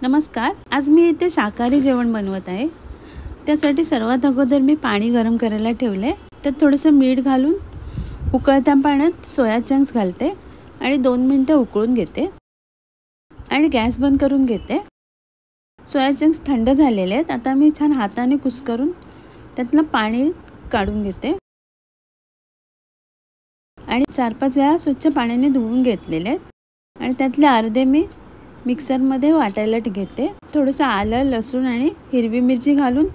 नमस्कार. आज मी इथे शाकाहारी जेवण बनवत आहे. त्यासाठी सर्वात अगोदर मी पाणी गरम करायला ठेवले. त्यात थोडंसं मीठ घालून उकळत्या पाण्यात सोया चंक्स घालते आणि 2 मिनिटं उकळून घेते आणि गॅस बंद करून घेते. सोया चंक्स थंड झालेले आहेत. आता मी छान हाताने कुस्करून त्यातलं पाणी काढून घेते आणि 4-5 वेळा स्वच्छ पाण्याने धुवून घेतलेले आहेत आणि त्यातले अर्धे मी मिक्सरमध्ये वाटायला घेते. थोडंसं आलं, लसूण आणि हिरवी मिरची घालून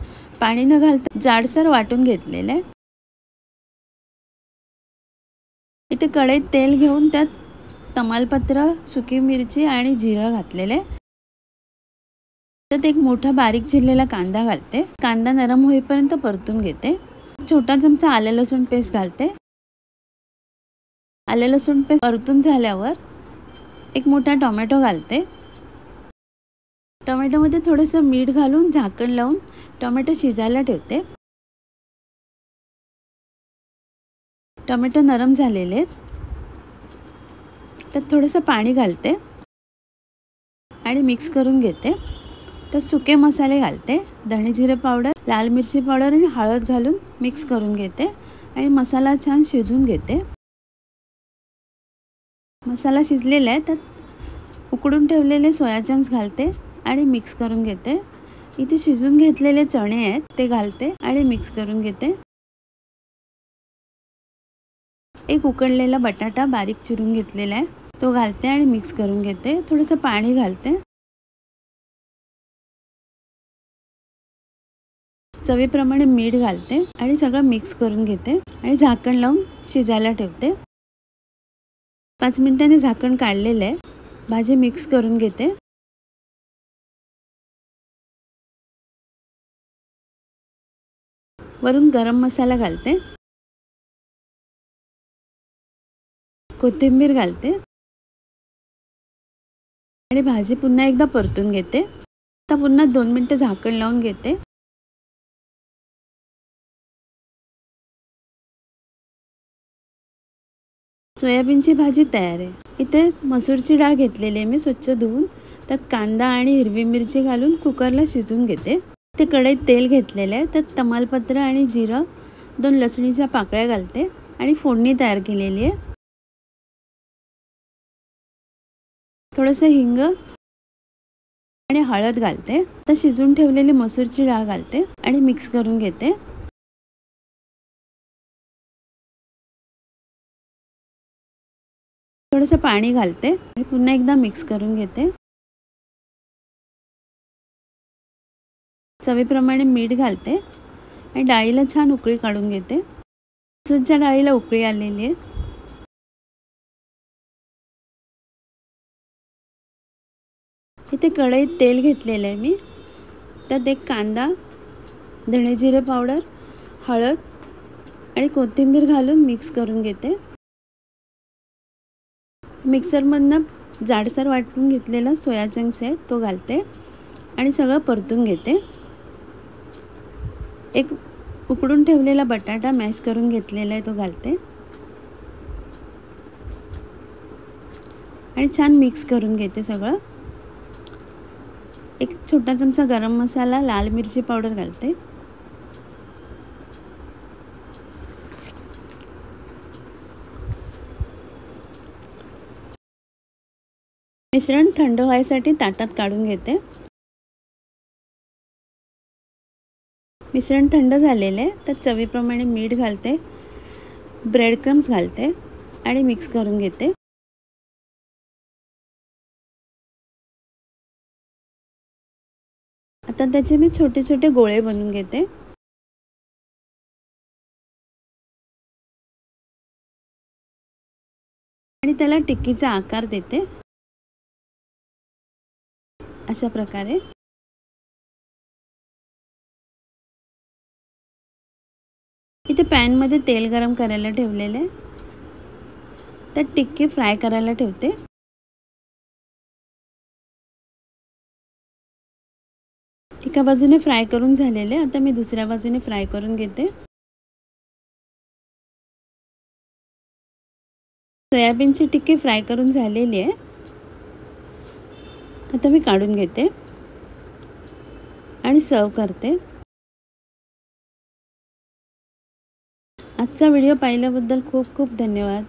पाणी न घालता जाडसर वाटून घेतलेलं आहे. इथे कढईत तेल घेऊन त्यात तमालपत्र, सुकी मिरची आणि जिरं घातलेले. त्यात एक मोठा बारीक चिरलेला कांदा घालते. कांदा नरम होईपर्यंत परतून घेते. छोटा चमचा आलं लसूण पेस्ट घालते. आलं लसूण पेस्ट परतून झाल्यावर एक मोठा टोमॅटो घालते. टोमॅटोमध्ये थोडंसं मीठ घालून झाकण लावून टोमॅटो शिजायला ठेवते. टोमॅटो नरम झालेले आहेत. त्यात थोडंसं पाणी घालते आणि मिक्स करून घेते. त्यात सुके मसाले घालते. धणे जिरे पावडर, लाल मिरची पावडर आणि हळद घालून मिक्स करून घेते आणि मसाला छान शिजवून घेते. मसाला शिजलेला आहे. त्यात उकडून ठेवलेले सोया चंक्स घालते आणि मिक्स करून घेते. इथे शिजून घेतलेले चणे आहेत ते घालते आणि मिक्स करून घेते. एक उकडलेला बटाटा बारीक चिरून घेतलेला आहे तो घालते आणि मिक्स करून घेते. थोडंसं पाणी घालते. चवीप्रमाणे मीठ घालते आणि सगळं मिक्स करून घेते आणि झाकण लावून शिजायला ठेवते. 5 मिनिटांनी झाकण काढलेलं आहे. भाजी मिक्स करून घेते. वरून गरम मसाला घालते. कोथिंबीर घालते आणि भाजी पुन्हा एकदा परतून घेते. आता पुन्हा 2 मिनिटं झाकण लावून घेते. सोयाबीनची भाजी तयार आहे. इथे मसूरची डाळ घेतलेली आहे मी स्वच्छ धुवून. त्यात कांदा आणि हिरवी मिरची घालून कुकरला शिजवून घेते. ते कढईत तेल घेतलेलं आहे. त्यात तमालपत्र आणि जिरं, 2 लसणीच्या पाकळ्या घालते आणि फोडणी तयार केलेली आहे. थोडंसं हिंग आणि हळद घालते. आता शिजवून ठेवलेली मसूरची डाळ घालते आणि मिक्स करून घेते. थोडंसं पाणी घालते आणि पुन्हा एकदा मिक्स करून घेते. चवीप्रमाणे मीठ घालते आणि डाळीला छान उकळी काढून घेते. मसूरच्या डाळीला उकळी आलेली आहे. इथे कढईत तेल घेतलेलं आहे मी. त्यात एक कांदा, धणे जिरे पावडर, हळद आणि कोथिंबीर घालून मिक्स करून घेते. मिक्सरमधनं जाडसर वाटून घेतलेला सोया चंक्स आहे तो घालते आणि सगळं परतून घेते. एक उकडून ठेवलेला बटाटा मॅश करून घेतलेला आहे तो घालते आणि छान मिक्स करून घेते सगळं. एक छोटा चमचा गरम मसाला, लाल मिरची पावडर घालते. मिश्रण थंड व्हायसाठी ताटात काढून घेते. मिश्रण थंड झालेले आहे. तर चवीप्रमाणे मीठ घालते, ब्रेड क्रम्स घालते आणि मिक्स करून घेते. आता त्याचे मी छोटे छोटे गोळे बनवून घेते. आणि त्याला टिक्कीचा आकार देते अशा प्रकारे. इथे पॅनमध्ये तेल गरम करायला ठेवलेले आहे. त्यात टिक्की फ्राय करायला ठेवते. एका बाजूने फ्राय करून झालेले. आता मी दुसऱ्या बाजूने फ्राय करून घेते. सोयाबीनची टिक्की फ्राय करून झालेली आहे. आता मी काढून घेते. आणि सर्व करते. आजचा व्हिडिओ पाहिल्याबद्दल खूप खूप धन्यवाद.